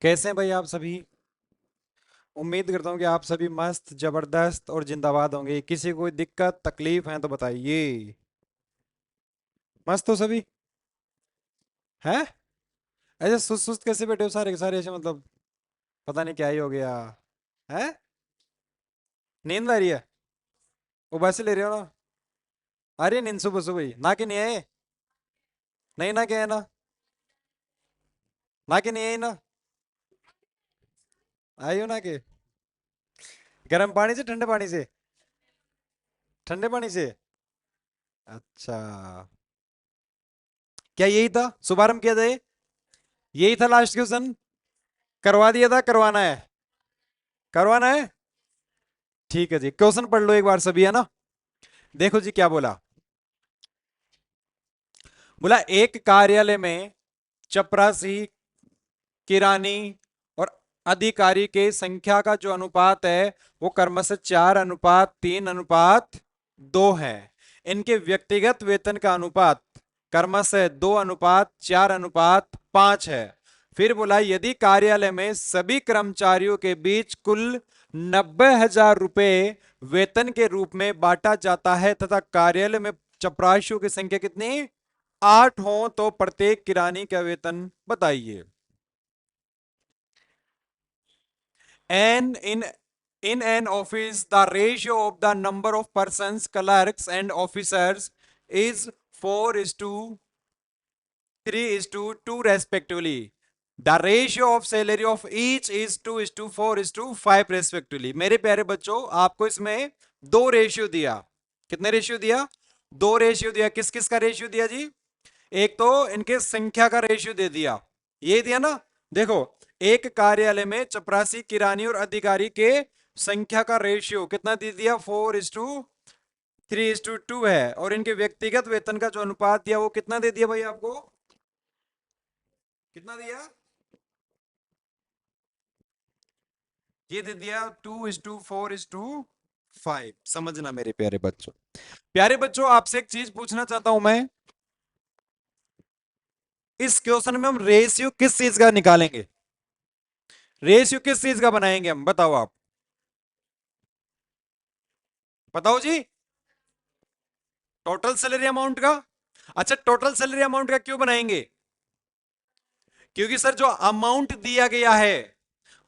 कैसे हैं भाई आप सभी। उम्मीद करता हूँ कि आप सभी मस्त जबरदस्त और जिंदाबाद होंगे। किसी को कोई दिक्कत तकलीफ है तो बताइए। मस्त हो सभी? हैं? ऐसे सुस्त सुस्त कैसे बैठे हो सारे के सारे ऐसे, मतलब पता नहीं क्या ही हो गया है। नींद आ रही है? उबासी ले रहे हो ना? आ रही है नींद सुबह सुबह ही? ना कि नहीं आए? नहीं ना क्या है ना? ना कि नहीं आई ना? आई हो ना के? गर्म पानी से ठंडे पानी से? ठंडे पानी से? अच्छा। क्या यही था शुभारंभ किया जाए? यही था लास्ट क्वेश्चन? करवा दिया था, करवाना है? करवाना है? ठीक है जी, क्वेश्चन पढ़ लो एक बार सभी, है ना। देखो जी क्या बोला। बोला एक कार्यालय में चपरासी, किरानी और अधिकारी के संख्या का जो अनुपात है वो क्रमशः 4:3:2 है। इनके व्यक्तिगत वेतन का अनुपात क्रमशः 2:4:5 है। फिर बोला यदि कार्यालय में सभी कर्मचारियों के बीच कुल 90,000 रुपए वेतन के रूप में बांटा जाता है तथा कार्यालय में चपरासियों की संख्या कितनी 8 हो तो प्रत्येक किरानी का वेतन बताइए। And in an office, the ratio of the number of persons, clerks and officers is 4:3:2 respectively. The ratio of salary of each is 2:4:5 respectively. मेरे प्यारे बच्चों, आपको इसमें दो रेशियो दिया। कितने रेशियो दिया? दो रेशियो दिया। किस किस का रेशियो दिया जी? एक तो इनके संख्या का रेशियो दे दिया, ये दिया ना। देखो, एक कार्यालय में चपरासी, किरानी और अधिकारी के संख्या का रेशियो कितना दे दिया? 4:3:2 है। और इनके व्यक्तिगत वेतन का जो अनुपात दिया वो कितना दे दिया भाई आपको? कितना दिया? ये दे दिया 2:4:5। समझना मेरे प्यारे बच्चों। प्यारे बच्चों, आपसे एक चीज पूछना चाहता हूं मैं। इस क्वेश्चन में हम रेशियो किस चीज का निकालेंगे? रेशियो किस चीज का बनाएंगे हम, बताओ आप। बताओ जी। टोटल सैलरी अमाउंट का। अच्छा, टोटल सैलरी अमाउंट का क्यों बनाएंगे? क्योंकि सर जो अमाउंट दिया गया है,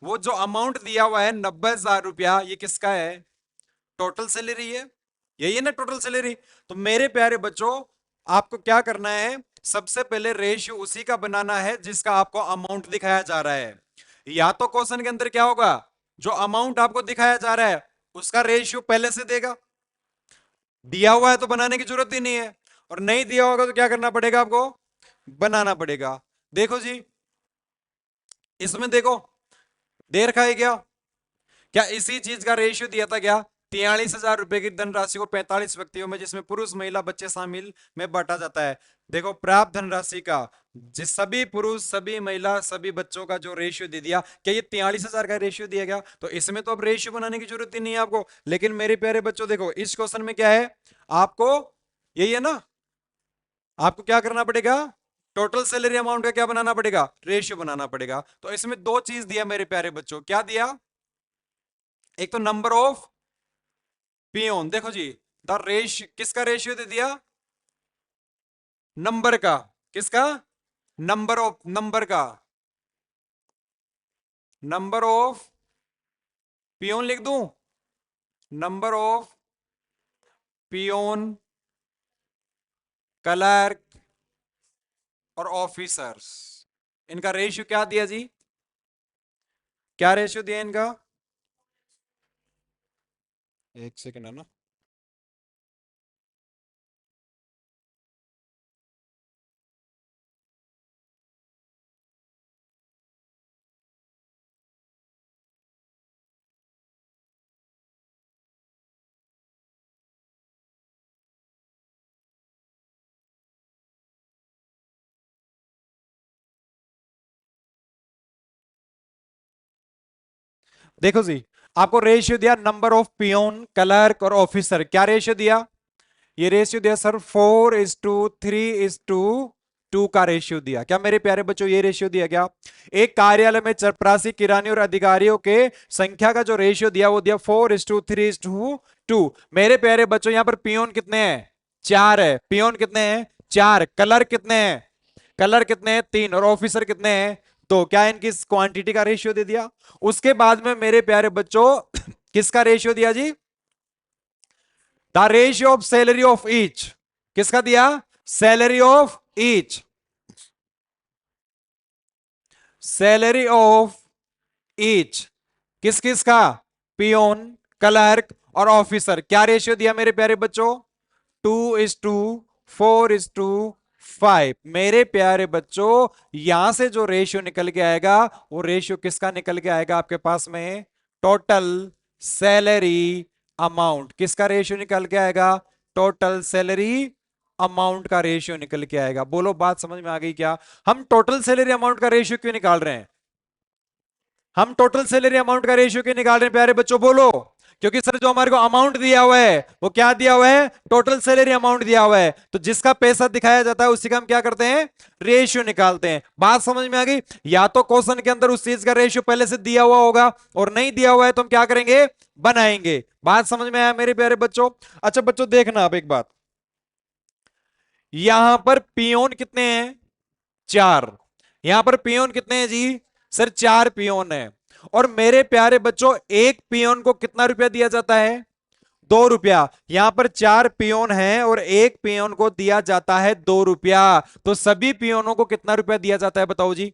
वो जो अमाउंट दिया हुआ है 90,000 रुपया, ये किसका है? टोटल सैलरी है। यही है ना टोटल सैलरी। तो मेरे प्यारे बच्चों, आपको क्या करना है? सबसे पहले रेशियो उसी का बनाना है जिसका आपको अमाउंट दिखाया जा रहा है। या तो क्वेश्चन के अंदर क्या होगा, जो अमाउंट आपको दिखाया जा रहा है उसका रेशियो पहले से देगा। दिया हुआ है तो बनाने की जरूरत ही नहीं है। और नहीं दिया होगा तो क्या करना पड़ेगा आपको? बनाना पड़ेगा। देखो जी, इसमें देखो, दे रखा है क्या? क्या इसी चीज का रेशियो दिया था क्या? 43,000 रुपए की धनराशि को 45 व्यक्तियों में, जिसमें पुरुष महिला बच्चे शामिल, में बांटा जाता है। देखो, प्राप्त धनराशि का जिस सभी पुरुष, सभी महिला, सभी बच्चों का जो रेशियो दे दिया, क्या ये 43,000 का रेशियो दिया गया? तो इसमें तो अब रेशियो बनाने की जरूरत ही नहीं है आपको। लेकिन मेरे प्यारे बच्चों देखो, इस क्वेश्चन में क्या है आपको, यही है ना, आपको क्या करना पड़ेगा? टोटल सैलरी अमाउंट का क्या बनाना पड़ेगा? रेशियो बनाना पड़ेगा। तो इसमें दो चीज दिया मेरे प्यारे बच्चों, क्या दिया? एक तो नंबर ऑफ पियोन। देखो जी, द रेशियो, किसका रेशियो दे दिया? नंबर का। किसका? नंबर का। नंबर ऑफ पियोन लिख दूं? नंबर ऑफ पियोन, क्लर्क और ऑफिसर्स, इनका रेशियो क्या दिया जी? क्या रेशियो दिया इनका? एक सेकंड, है ना। देखो जी, आपको रेशियो दिया नंबर ऑफ पियोन, क्लर्क और ऑफिसर। क्या रेशियो दिया? ये रेशियो दिया सर 4:3:2। टू का रेशियो दिया। क्या मेरे प्यारे बच्चों ये रेशियो दिया गया? एक कार्यालय में चपरासी, किरानी और अधिकारियों के संख्या का जो रेशियो दिया वो दिया 4:3:2। मेरे प्यारे बच्चों यहां पर पियोन कितने हैं? 4 है। पियोन कितने हैं? 4। कलर कितने हैं? कलर कितने हैं? 3। और ऑफिसर कितने हैं? 2। क्या इनकी क्वांटिटी का रेशियो दे दिया? उसके बाद में मेरे प्यारे बच्चों किसका रेशियो दिया जी? The ratio of salary of each. किसका दिया? Salary of each. Salary of each किस किस का? पियोन, क्लर्क और ऑफिसर। क्या रेशियो दिया मेरे प्यारे बच्चों? 2:4:5। मेरे प्यारे बच्चों यहां से जो रेशियो निकल के आएगा वो रेशियो किसका निकल के आएगा आपके पास में? Total salary amount. किसका रेशियो निकल के आएगा? टोटल सैलरी अमाउंट का रेशियो निकल के आएगा। बोलो बात समझ में आ गई क्या? हम टोटल सैलरी अमाउंट का रेशियो क्यों निकाल रहे हैं? हम टोटल सैलरी अमाउंट का रेशियो क्यों निकाल रहे हैं प्यारे बच्चों? बोलो। क्योंकि सर जो हमारे को अमाउंट दिया हुआ है वो क्या दिया हुआ है? टोटल सैलरी अमाउंट दिया हुआ है। तो जिसका पैसा दिखाया जाता है उसी का हम क्या करते हैं? रेशियो निकालते हैं। बात समझ में आ गई? या तो क्वेश्चन के अंदर उस चीज का रेशियो पहले से दिया हुआ होगा और नहीं दिया हुआ है तो हम क्या करेंगे? बनाएंगे। बात समझ में आया मेरे प्यारे बच्चों? अच्छा बच्चों देखना आप एक बात, यहां पर पियोन कितने हैं? 4। यहां पर पियोन कितने हैं जी? सर 4 पियोन है। और मेरे प्यारे बच्चों एक पियोन को कितना रुपया दिया जाता है? 2 रुपया। यहां पर 4 पियोन हैं और एक पियोन को दिया जाता है 2 रुपया। तो सभी पियोनों को कितना रुपया दिया जाता है बताओ जी?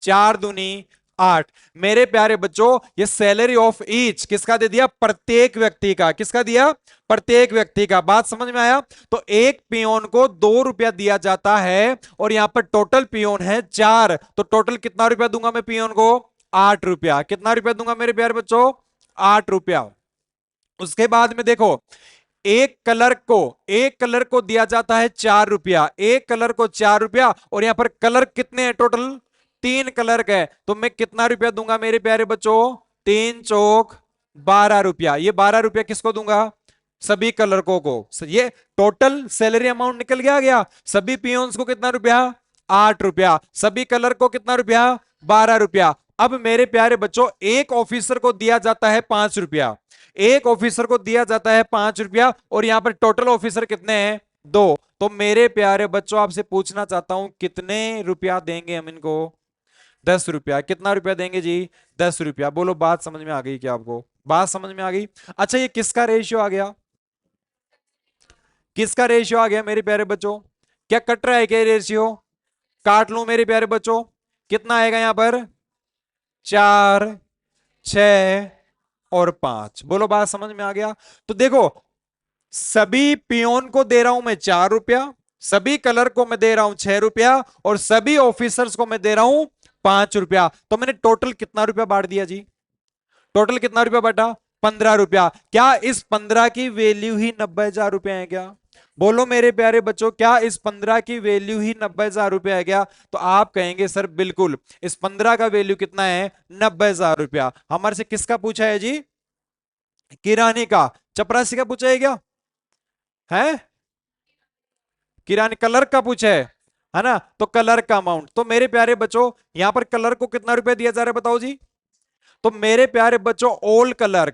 4×2=8। मेरे प्यारे बच्चों ये सैलरी ऑफ ईच किसका दे दिया? प्रत्येक व्यक्ति का। किसका दिया? प्रत्येक व्यक्ति का। बात समझ में आया? तो एक पियोन को 2 रुपया दिया जाता है और यहां पर टोटल पियोन है 4। तो टोटल कितना रुपया दूंगा मैं पियोन को? 8 रुपया। कितना रुपया दूंगा मेरे प्यारे बच्चों? 8 रुपया। उसके बाद में देखो एक कलर को दिया जाता है 4 रुपया। एक कलर को 4 रुपया और यहां पर कलर कितने हैं? टोटल 3 कलर का है। तो मैं कितना रुपया दूंगा मेरे प्यारे बच्चों? 3×4=12 रुपया। ये 12 रुपया किसको दूंगा? सभी कलरकों को। ये टोटल सैलरी अमाउंट निकल गया। सभी पियोन्स को कितना रुपया? 8 रुपया। सभी कलर को कितना रुपया? 12 रुपया। अब मेरे प्यारे बच्चों एक ऑफिसर को दिया जाता है 5 रुपया। एक ऑफिसर को दिया जाता है 5 रुपया और यहां पर टोटल ऑफिसर कितने हैं? 2। तो मेरे प्यारे बच्चों आपसे पूछना चाहता हूं कितने रुपया देंगे हम इनको? 10 रुपया। कितना रुपया देंगे जी? 10 रुपया। बोलो बात समझ में आ गई क्या आपको? बात समझ में आ गई? अच्छा ये किसका रेशियो आ गया? किसका रेशियो आ गया मेरे प्यारे बच्चों? क्या कट रहा है क्या रेशियो? काट लूं मेरे प्यारे बच्चों? कितना आएगा यहां पर? 4, 6 और 5। बोलो बात समझ में आ गया? तो देखो सभी पियोन को दे रहा हूं मैं 4 रुपया, सभी कलर को मैं दे रहा हूं 6 रुपया और सभी ऑफिसर्स को मैं दे रहा हूं 5 रुपया। तो मैंने टोटल कितना रुपया बांट दिया जी? टोटल कितना रुपया बांटा? 15 रुपया। क्या इस 15 की वैल्यू ही 90,000 रुपया है क्या? बोलो मेरे प्यारे बच्चों क्या इस 15 की वैल्यू ही 90,000 रुपया है क्या? तो आप कहेंगे सर बिल्कुल। इस 15 का वैल्यू कितना है? 90,000 रुपया। हमारे से किसका पूछा है जी? किराने का। चपरासी का पूछा है क्या? है किराने कलर का पूछा है ना? तो कलर का अमाउंट। तो मेरे प्यारे बच्चों यहां पर कलर को कितना रुपया दिया जा रहा है बताओ जी? तो मेरे प्यारे बच्चों ऑल कलर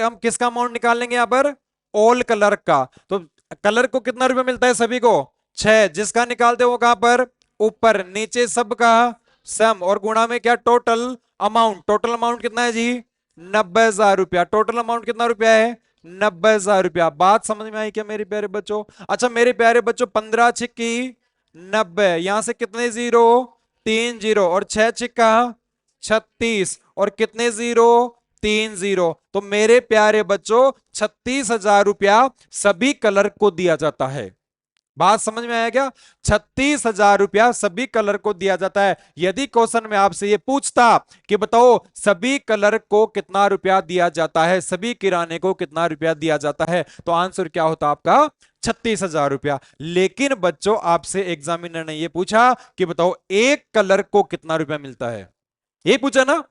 हम किसका अमाउंट निकाल लेंगे यहां पर? ऑल कलर का। तो कलर को कितना रुपया मिलता है सभी को? 6। जिसका निकालते हो कहां पर? ऊपर। नीचे सबका सम और गुणा में क्या? Total amount. टोटल अमाउंट कितना है जी? 90,000 रुपया। टोटल अमाउंट कितना रुपया है? 90,000 रुपया। बात समझ में आई क्या मेरे प्यारे बच्चों? अच्छा मेरे प्यारे बच्चों 15×6 = 90। यहां से कितने जीरो? 3 जीरो। और 6×6 = 36 और कितने जीरो? 3 जीरो। तो मेरे प्यारे बच्चों 36,000 रुपया सभी कलर को दिया जाता है। बात समझ में आया क्या? 36,000 रुपया सभी कलर को दिया जाता है। यदि क्वेश्चन में आपसे ये पूछता कि बताओ सभी कलर को कितना रुपया दिया जाता है, सभी किराने को कितना रुपया दिया जाता है, तो आंसर क्या होता आपका? 36,000 रुपया। लेकिन बच्चों आपसे एग्जामिनर ने ये पूछा कि बताओ एक कलर को कितना रुपया मिलता है। ये पूछा ना?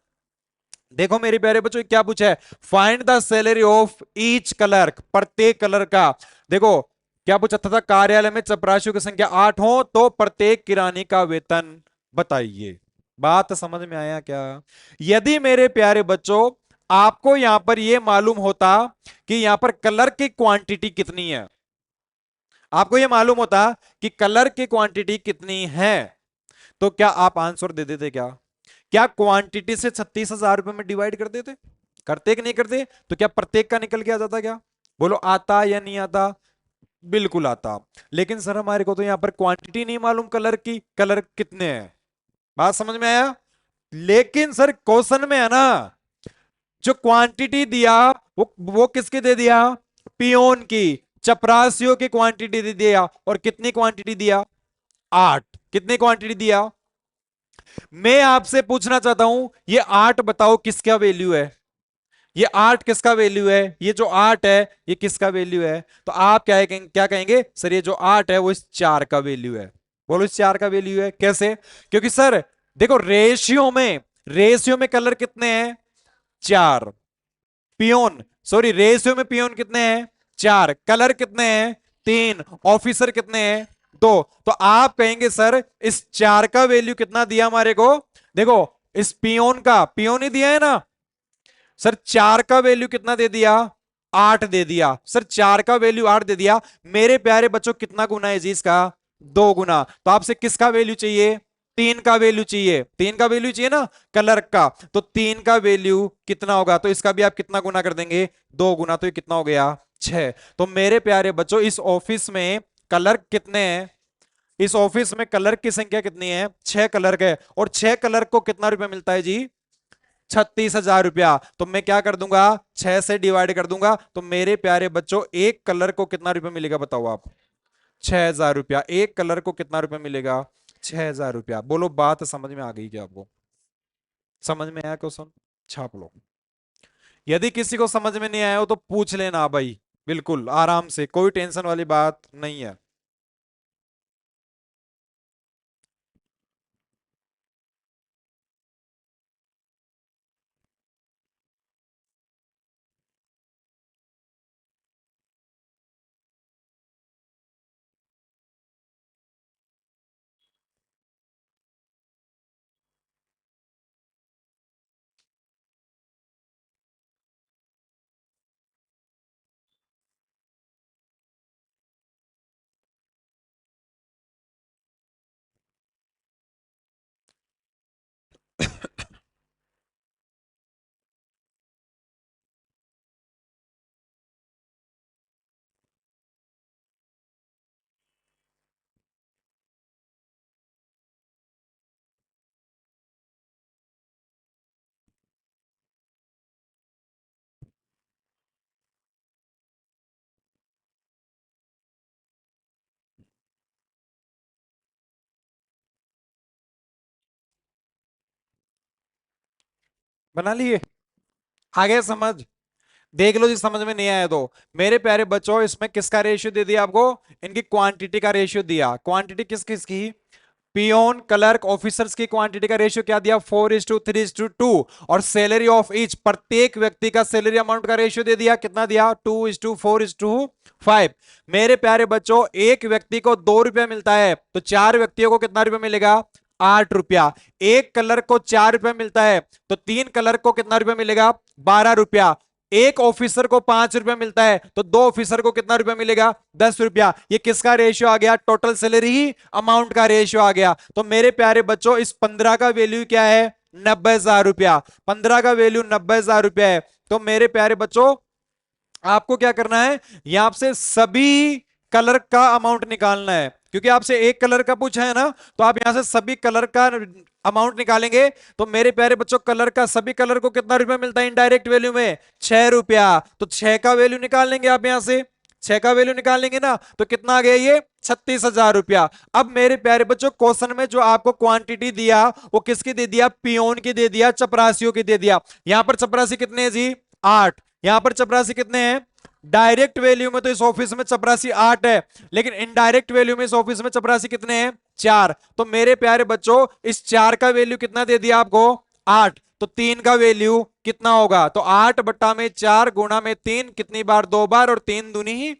देखो मेरे प्यारे बच्चों क्या पूछा है? Find the salary of each colour. प्रत्येक कलर का। देखो क्या पूछा था? कार्यालय में चपरासियों की संख्या 8 हो तो प्रत्येक किरानी का वेतन बताइए। बात समझ में आया क्या? यदि मेरे प्यारे बच्चों आपको यहां पर यह मालूम होता कि यहां पर कलर की क्वांटिटी कितनी है, आपको यह मालूम होता कि कलर की क्वांटिटी कितनी है, तो क्या आप आंसर दे देते? क्या क्या क्वांटिटी से 36,000 रुपए में डिवाइड कर देते? करते कि नहीं करते? तो क्या प्रत्येक का निकल के आ जाता? क्या बोलो, आता या नहीं आता? बिल्कुल आता। लेकिन सर हमारे को तो यहां पर क्वांटिटी नहीं मालूम कलर की, कलर कितने हैं। बात समझ में आया? लेकिन सर क्वेश्चन में है ना, जो क्वांटिटी दिया वो किसकी दे दिया? पियोन की। चपरासियों की क्वांटिटी दे दिया, और कितनी क्वांटिटी दिया? 8। कितनी क्वांटिटी दिया? मैं आपसे पूछना चाहता हूं, ये 8 बताओ किसका वैल्यू है? ये 8 किसका वैल्यू है? ये जो 8 है ये किसका वैल्यू है? तो आप क्या कहेंगे? सर ये जो 8 है वो इस 4 का वैल्यू है। बोलो, इस 4 का वैल्यू है। कैसे? क्योंकि सर देखो, रेशियो में कलर कितने हैं? 4। पियोन, सॉरी, रेशियो में पियोन कितने हैं? 4। कलर कितने हैं? 3। ऑफिसर कितने हैं? 2। तो आप कहेंगे सर इस 4 का वैल्यू कितना दिया हमारे को? देखो, इस पियोन ही दिया है ना सर। 4 का वैल्यू कितना दे दिया? 8 दे दिया। सर 4 का वैल्यू 8 दे दिया। मेरे प्यारे बच्चों कितना गुना है जी इसका? 2 गुना। तो आपसे किसका वैल्यू चाहिए? 3 का वैल्यू चाहिए। 3 का वैल्यू चाहिए ना कलर का। तो 3 का वैल्यू कितना होगा? तो इसका भी आप कितना गुना कर देंगे? 2 गुना। तो ये कितना हो गया? 6। तो मेरे प्यारे बच्चों इस ऑफिस में कलर कितने हैं? इस ऑफिस में कलर की संख्या कितनी है? 6 कलर के। और 6 कलर को कितना रुपया मिलता है जी? 36,000 रुपया। तो मैं क्या कर दूंगा? 6 से डिवाइड कर दूंगा। तो मेरे प्यारे बच्चों एक कलर को कितना रुपया मिलेगा बताओ आप? 6,000 रुपया। एक कलर को कितना रुपया मिलेगा? 6,000 रुपया। बोलो, बात समझ में आ गई क्या आपको? समझ में आया क्वेश्चन? छाप लो। यदि किसी को समझ में नहीं आया हो तो पूछ लेना भाई, बिल्कुल आराम से, कोई टेंशन वाली बात नहीं है। बना लिए? आगे समझ? देख लो जी, समझ में नहीं आया तो मेरे प्यारे बच्चों इसमें किसका रेशियो दे दिया आपको? इनकी क्वांटिटी का रेशियो दिया। क्वांटिटी किस किस की? पियोन, क्लर्क, ऑफिसर्स की क्वांटिटी का रेशियो क्या दिया? 4:3:2। और सैलरी ऑफ ईच, प्रत्येक व्यक्ति का सैलरी अमाउंट का रेशियो दे दिया। कितना दिया? 2:4:5। मेरे प्यारे बच्चों एक व्यक्ति को 2 रुपया मिलता है, तो 4 व्यक्तियों को कितना रुपया मिलेगा? 8 रुपया। एक कलर को 4 रुपया मिलता है, तो 3 कलर को कितना रुपया मिलेगा? 12 रुपया। एक ऑफिसर को 5 रुपया मिलता है, तो 2 ऑफिसर को कितना रुपया मिलेगा? 10 रुपया। ये किसका रेशियो आ गया? टोटल सैलरी ही अमाउंट का रेशियो आ गया। तो मेरे प्यारे बच्चों इस 15 का वैल्यू क्या है? 90,000 रुपया। 15 का वैल्यू 90,000 रुपया है। तो मेरे प्यारे बच्चों आपको क्या करना है? यहां से सभी कलर का अमाउंट निकालना है, क्योंकि आपसे एक कलर का पूछा है ना, तो आप यहां से सभी कलर का अमाउंट निकालेंगे। तो मेरे प्यारे बच्चों कलर का, सभी कलर को कितना रुपया मिलता है इनडायरेक्ट वैल्यू में? 6 रुपया। तो 6 का वैल्यू निकाल लेंगे आप यहां से। 6 का वैल्यू निकाल लेंगे ना, तो कितना आ गया? ये 36,000 रुपया। अब मेरे प्यारे बच्चों क्वेश्चन में जो आपको क्वांटिटी दिया वो किसकी दे दिया? पियोन की दे दिया, चपरासियों की दे दिया। यहां पर चपरासी कितने हैं जी? 8। यहां पर चपरासी कितने हैं? डायरेक्ट वैल्यू में तो इस ऑफिस में चपरासी 8 है, लेकिन इनडायरेक्ट वैल्यू में इस ऑफिस में चपरासी कितने हैं? 4। तो मेरे प्यारे बच्चों इस 4 का वैल्यू कितना दे दिया आपको? 8। तो 3 का वैल्यू कितना होगा? तो 8 बट्टा में 4 गुणा में 3, कितनी बार? 2 बार, और 3 दूनी ही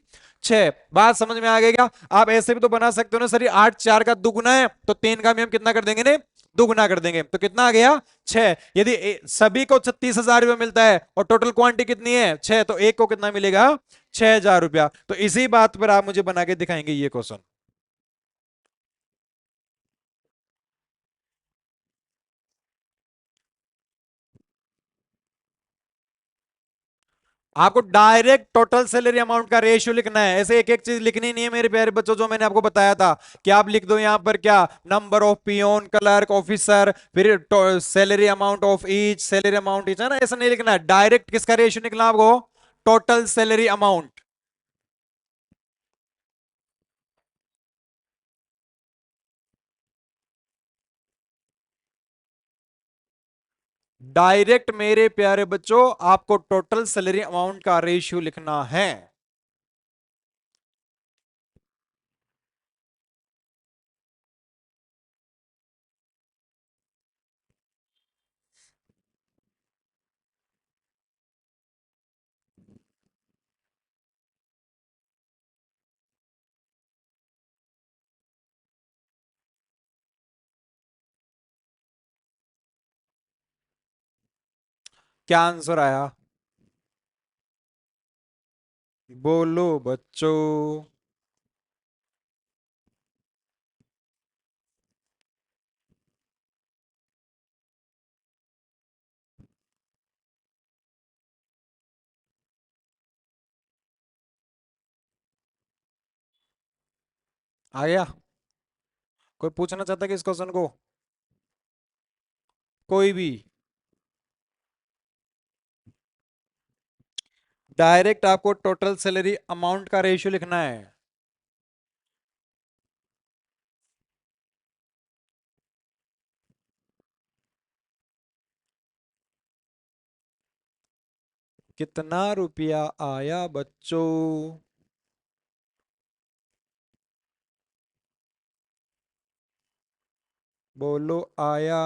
6। बात समझ में आ गई क्या? आप ऐसे भी तो बना सकते हो ना सर, ये 8 4 का दुगुना है तो 3 का भी हम कितना कर देंगे ने, दुगुना कर देंगे, तो कितना आ गया 6। यदि सभी को 36,000 रुपया मिलता है और टोटल क्वांटिटी कितनी है 6, तो एक को कितना मिलेगा 6,000 रुपया। तो इसी बात पर आप मुझे बना के दिखाएंगे ये क्वेश्चन। आपको डायरेक्ट टोटल सैलरी अमाउंट का रेशियो लिखना है, ऐसे एक एक चीज लिखनी नहीं है मेरे प्यारे बच्चों, जो मैंने आपको बताया था कि आप लिख दो यहां पर क्या, number of peon clerk officer, फिर salary amount of each, salary amount each, है ना, ऐसा नहीं लिखना है। डायरेक्ट किसका रेशियो निकला आपको, टोटल सैलरी अमाउंट। डायरेक्ट मेरे प्यारे बच्चों आपको टोटल सैलरी अमाउंट का रेशियो लिखना है। क्या आंसर आया, बोलो बच्चों। आ गया? कोई पूछना चाहता है कि इस क्वेश्चन को, कोई भी? डायरेक्ट आपको टोटल सैलरी अमाउंट का रेशियो लिखना है। कितना रुपया आया बच्चों? बोलो आया।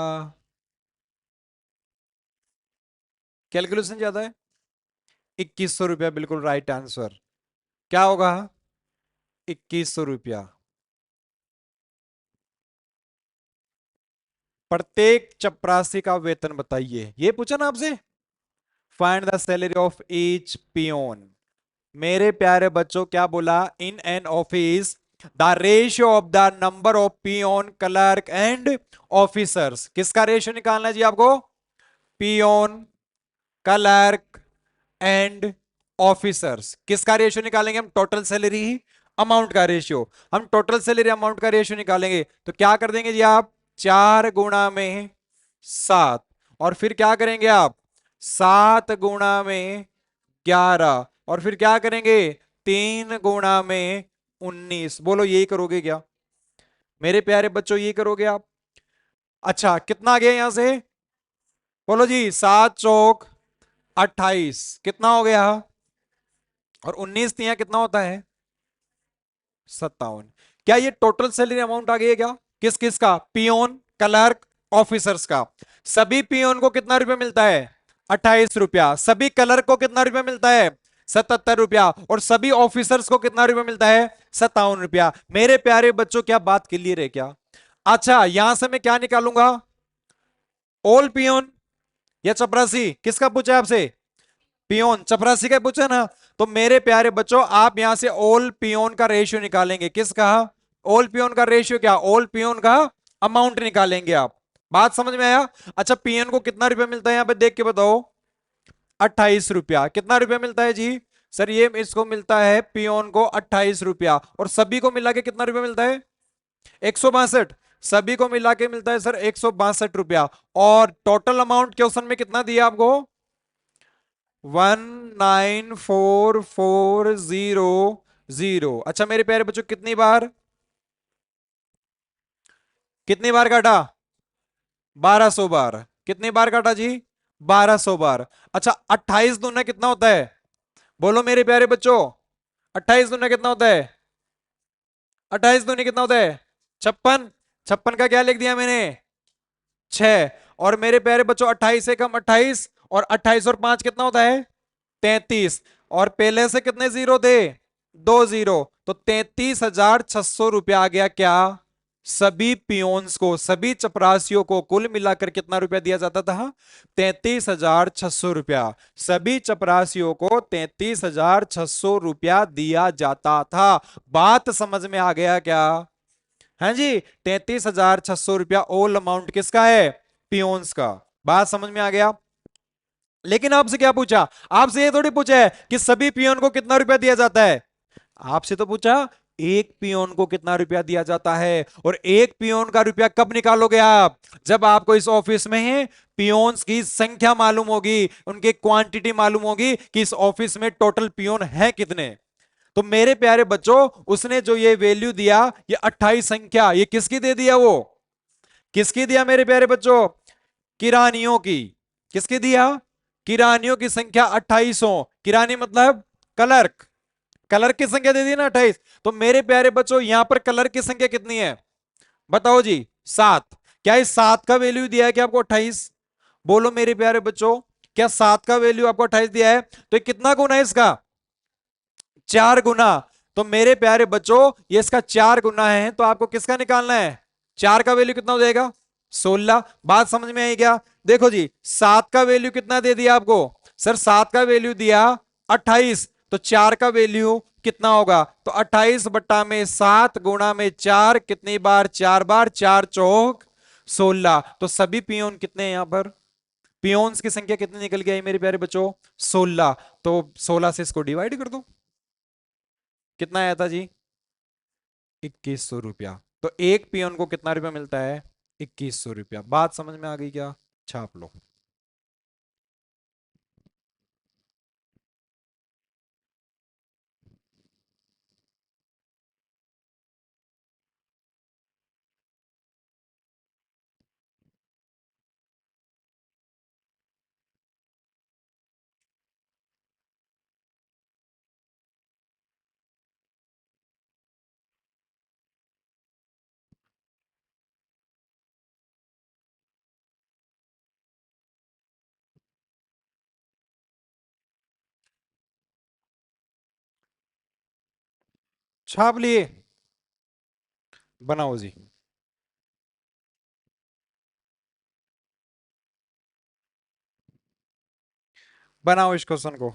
कैलकुलेशन ज्यादा है। 2100 रुपया बिल्कुल राइट आंसर। क्या होगा? 2100 रुपया। प्रत्येक चपरासी का वेतन बताइए, ये पूछा ना आपसे। Find the salary of each peon. मेरे प्यारे बच्चों क्या बोला, in an office the ratio of the number of peon clerk and officers. किसका रेशियो निकालना है जी आपको? Peon, clerk and officers. किसका रेशियो निकालेंगे हम? टोटल सैलरी अमाउंट का रेशियो। हम टोटल सैलरी अमाउंट का रेशियो निकालेंगे तो क्या कर देंगे जी आप, 4 गुणा में 7, और फिर क्या करेंगे आप, 7 गुणा में 11, और फिर क्या करेंगे, 3 गुणा में 19। बोलो यही करोगे क्या मेरे प्यारे बच्चों, यही करोगे आप? अच्छा कितना आ गया यहां से, बोलो जी, 7 चौक 28, कितना हो गया, और 19 तिया कितना होता है, 57। क्या ये टोटल सैलरी अमाउंट आ गई है क्या? किस किस का, पियोन क्लर्क ऑफिसर्स का। सभी पियोन को कितना रुपया मिलता है, 28 रुपया। सभी क्लर्क को कितना रुपया मिलता है, 77 रुपया। और सभी ऑफिसर्स को कितना रुपया मिलता है, 57 रुपया। मेरे प्यारे बच्चों क्या बात क्लियर है क्या? अच्छा यहां से मैं क्या निकालूंगा, ऑल पियोन या चपरासी, किसका पूछा है आपसे, पियोन चपरासी का पूछा ना। तो मेरे प्यारे बच्चों आप यहां से ऑल पियोन का रेशियो निकालेंगे। किसका, ऑल पियोन का रेशियो, क्या, ऑल पियोन का अमाउंट निकालेंगे आप। बात समझ में आया? अच्छा पियोन को कितना रुपया मिलता है यहां पे देख के बताओ, 28 रुपया। कितना रुपया मिलता है जी, सर ये इसको मिलता है पियोन को 28 रुपया, और सभी को मिला के कितना रुपया मिलता है, 162। सभी को मिला के मिलता है सर 162 रुपया। और टोटल अमाउंट क्वेश्चन में कितना दिया आपको, 194400। अच्छा मेरे प्यारे बच्चों कितनी बार, कितनी बार काटा, 1200 बार। कितनी बार काटा जी, 1200 बार। अच्छा 28 दूना कितना होता है, बोलो मेरे प्यारे बच्चों, 28 दूना कितना होता है, 28 दूनी कितना होता है, 56। 56 का क्या लिख दिया मैंने, 6। और मेरे प्यारे बच्चों 28 से कम 28, और 28 और 5 कितना होता है, 33। और पहले से कितने जीरो थे, 20, तो 33,600 रुपया आ गया क्या? सभी पियोन्स को, सभी चपरासियों को कुल मिलाकर कितना रुपया दिया जाता था? 33,600 रुपया। सभी चपरासियों को 33,600 रुपया दिया जाता था। बात समझ में आ गया क्या? हाँ जी, 33,600 रुपया ऑल अमाउंट किसका है? पियोन्स का। बात समझ में आ गया? लेकिन आपसे क्या पूछा? आपसे ये थोड़ी पूछा है कि सभी पियोन को कितना रुपया दिया जाता है। आपसे तो पूछा एक पियोन को कितना रुपया दिया जाता है। और एक पियोन का रुपया कब निकालोगे आप? जब आपको इस ऑफिस में पियोन्स की संख्या मालूम होगी, उनकी क्वांटिटी मालूम होगी कि इस ऑफिस में टोटल पियोन है कितने। तो मेरे प्यारे बच्चों, उसने जो ये वैल्यू दिया, ये 28 संख्या, ये किसकी दे दिया? वो किसकी दिया मेरे प्यारे बच्चों? किरानियों की। किसकी दिया? किरानियों की संख्या 28। किरानी मतलब क्लर्क। कलर की संख्या दे दी ना 28। तो मेरे प्यारे बच्चों, यहां पर कलर की संख्या कितनी है? बताओ जी। 7। क्या इस 7 का वैल्यू दिया है क्या आपको 28? बोलो मेरे प्यारे बच्चों, क्या 7 का वैल्यू आपको 28 दिया है? तो ये कितना गुना है इसका? 4 गुना। तो मेरे प्यारे बच्चों, ये इसका 4 गुना है, तो आपको किसका निकालना है? 4 का वैल्यू कितना हो जाएगा? 16। बात समझ में आई क्या? देखो जी, 7 का वैल्यू कितना दे दिया आपको? सर 7 का वैल्यू दिया 28, तो 4 का वैल्यू कितना होगा? तो 28 बट्टा में 7 गुणा में 4, कितनी बार? 4 बार। 4 चौक 16। तो सभी पियोन कितने हैं यहां पर? पियोन्स की संख्या कितनी निकल गई मेरे प्यारे बच्चों? 16। तो 16 से इसको डिवाइड कर दो। कितना आया था जी? 2100 रुपया। तो एक पियोन को कितना रुपया मिलता है? 2100 रुपया। बात समझ में आ गई क्या? छाप लो। छाप लिए? बनाओ जी। बनाओ इस क्वेश्चन को।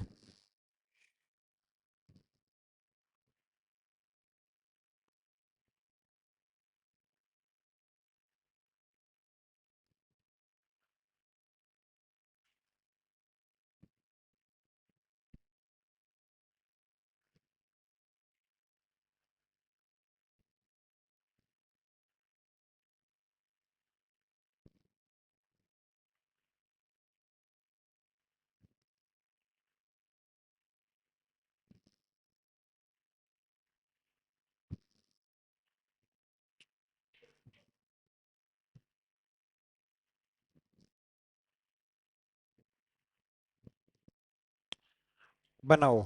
बनाओ।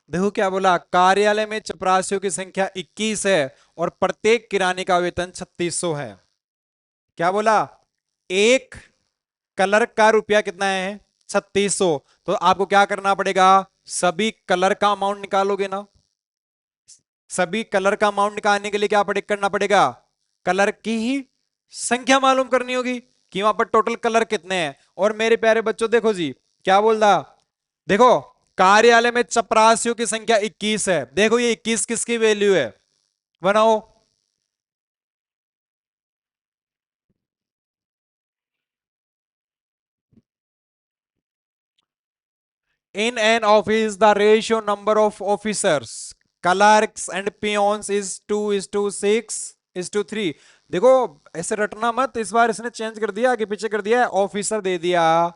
देखो क्या बोला, कार्यालय में चपरासियों की संख्या 21 है और प्रत्येक किराने का वेतन 3600 है। क्या बोला? एक कलर का रुपया कितना है? 3600। तो आपको क्या करना पड़ेगा? सभी कलर का अमाउंट निकालोगे ना। सभी कलर का अमाउंट निकालने के लिए क्या करना पड़ेगा? कलर की ही संख्या मालूम करनी होगी कि वहां पर टोटल कलर कितने हैं। और मेरे प्यारे बच्चों देखो जी, क्या बोल रहा? देखो, कार्यालय में चपरासियों की संख्या 21 है। देखो ये 21 किसकी वैल्यू है? बनाओ। In an office, the ratio number of officers, clerks and peons is 2:6:3। देखो, ऐसे रटना मत, इस बार इसने चेंज कर दिया, आगे पीछे कर दिया। ऑफिसर दे दिया,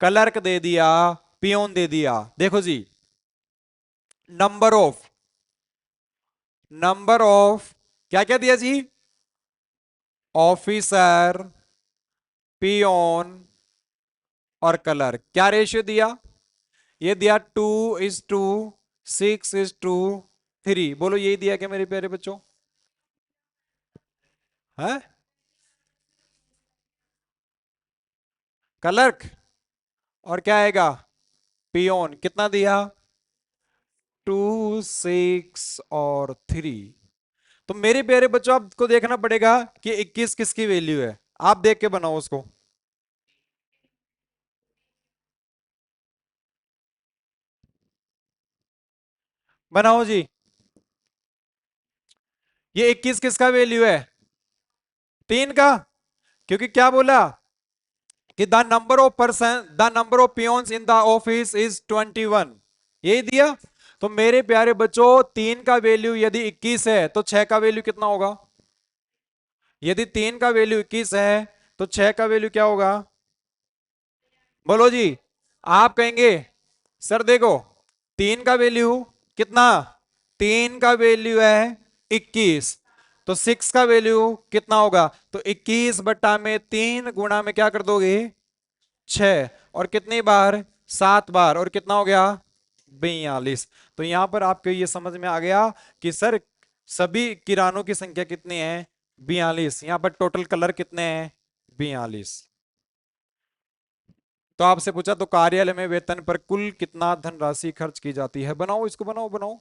क्लर्क दे दिया, पियोन दे दिया। देखो जी, नंबर ऑफ, नंबर ऑफ क्या क्या दिया जी? ऑफिसर, पियोन और क्लर्क। क्या रेशियो दिया? ये दिया 2:6:3। बोलो यही दिया क्या मेरे प्यारे बच्चों? है क्लर्क। और क्या आएगा? पियोन कितना दिया? 2, 6 और 3। तो मेरे प्यारे बच्चों आपको देखना पड़ेगा कि 21 किसकी वैल्यू है। आप देख के बनाओ उसको। बनाओ जी। ये 21 किसका वैल्यू है? 3 का। क्योंकि क्या बोला कि the number of person the number of peons in the office is 21। यही दिया। तो मेरे प्यारे बच्चों 3 का वैल्यू यदि 21 है तो 6 का वैल्यू कितना होगा? यदि 3 का वैल्यू 21 है तो 6 का वैल्यू क्या होगा? बोलो जी। आप कहेंगे सर देखो 3 का वैल्यू कितना? 3 का वैल्यू है 21। तो 6 का वैल्यू कितना होगा? तो 21/3 गुणा में क्या कर दोगे? 6। और कितनी बार? 7 बार। और कितना हो गया? 42। तो यहां पर आपको ये समझ में आ गया कि सर सभी किरानों की संख्या कितनी है? 42। यहां पर टोटल कलर कितने हैं? 42। तो आपसे पूछा तो कार्यालय में वेतन पर कुल कितना धनराशि खर्च की जाती है? बनाओ इसको, बनाओ बनाओ।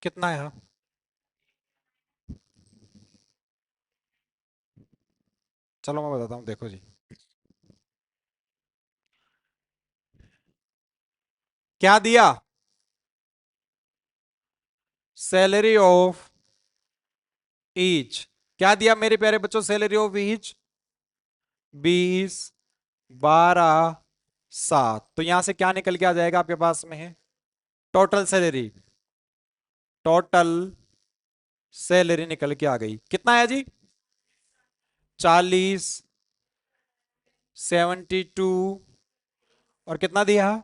कितना है? चलो मैं बताता हूं, देखो जी। क्या दिया? Salary of each. क्या दिया मेरे प्यारे बच्चों? Salary of each 20, 12, 7। तो यहां से क्या निकल के आ जाएगा आपके पास में है? Total salary. टोटल सैलरी निकल के आ गई। कितना है जी? 40, 72 और कितना दिया?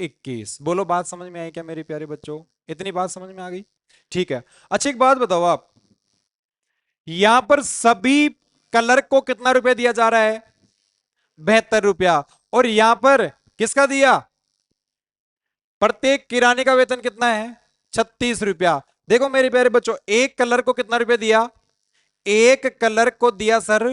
21। बोलो बात समझ में आई क्या मेरे प्यारे बच्चों? इतनी बात समझ में आ गई? ठीक है। अच्छा एक बात बताओ आप, यहां पर सभी कलर को कितना रुपया दिया जा रहा है? 72 रुपया। और यहां पर किसका दिया? प्रत्येक किराने का वेतन कितना है? 36 रुपया। देखो मेरे प्यारे बच्चों, एक कलर को कितना रुपया दिया? एक कलर को दिया सर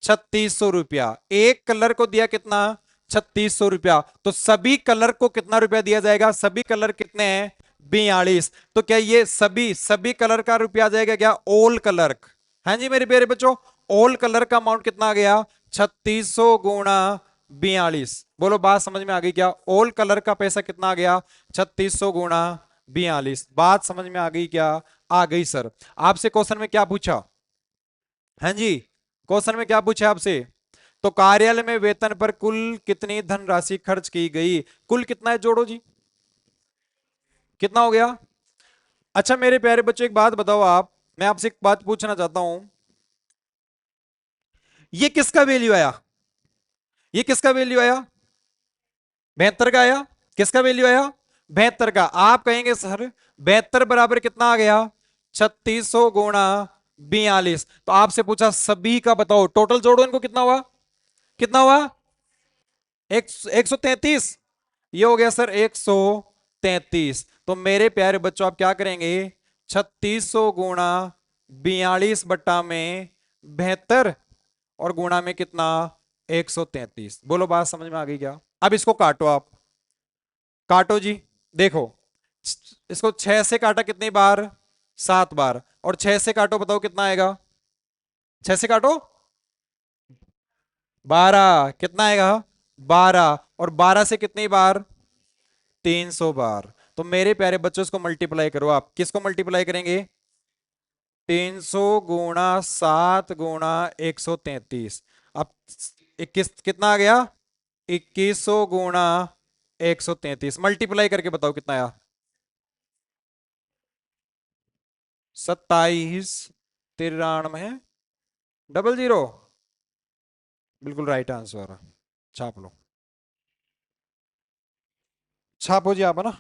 3600 रुपया। एक कलर को दिया कितना? 3600 रुपया। तो सभी कलर को कितना रुपया दिया जाएगा? सभी कलर कितने हैं? 42। तो क्या ये सभी सभी कलर का रुपया आ जाएगा क्या? All colour. हाँ जी मेरे प्यारे बच्चों, ऑल कलर का अमाउंट कितना आ गया? 3600 गुणा 42। बोलो बात समझ में आ गई क्या? ऑल कलर का पैसा कितना आ गया? 3600 गुणा 42। बात समझ में आ गई क्या? आ गई सर। आपसे क्वेश्चन में क्या पूछा? हाँ जी, क्वेश्चन में क्या पूछा आपसे? तो कार्यालय में वेतन पर कुल कितनी धनराशि खर्च की गई? कुल कितना है जोड़ो जी। कितना हो गया? अच्छा मेरे प्यारे बच्चों एक बात बताओ आप, मैं आपसे एक बात पूछना चाहता हूं, ये किसका वैल्यू आया? ये किसका वैल्यू आया? 72 का आया। किसका वैल्यू आया? 72 का। आप कहेंगे सर 72 बराबर कितना आ गया? 3600 गुणा 42। तो आपसे पूछा सभी का बताओ, टोटल जोड़ो इनको, कितना हुआ? कितना हुआ? 133। ये हो गया सर 133। तो मेरे प्यारे बच्चों आप क्या करेंगे? 3600 गुणा 42 बट्टा में 72 और गुणा में कितना? 133। बोलो बात समझ में आ गई क्या? अब इसको काटो आप। काटो जी। देखो इसको 6 से काटा कितनी बार? 7 बार। और 6 से काटो, बताओ कितना आएगा? 6 से काटो 12। कितना आएगा? 12। और 12 से कितनी बार? 300 बार। तो मेरे प्यारे बच्चों इसको मल्टीप्लाई करो आप। किसको मल्टीप्लाई करेंगे? 300 गुणा 7 गुणा 133। अब 21 कितना आ गया? 2100 गुणा 133 मल्टीप्लाई करके बताओ कितना आया। 279300। बिल्कुल राइट आंसर। छाप लो, छापो जी आप, है ना।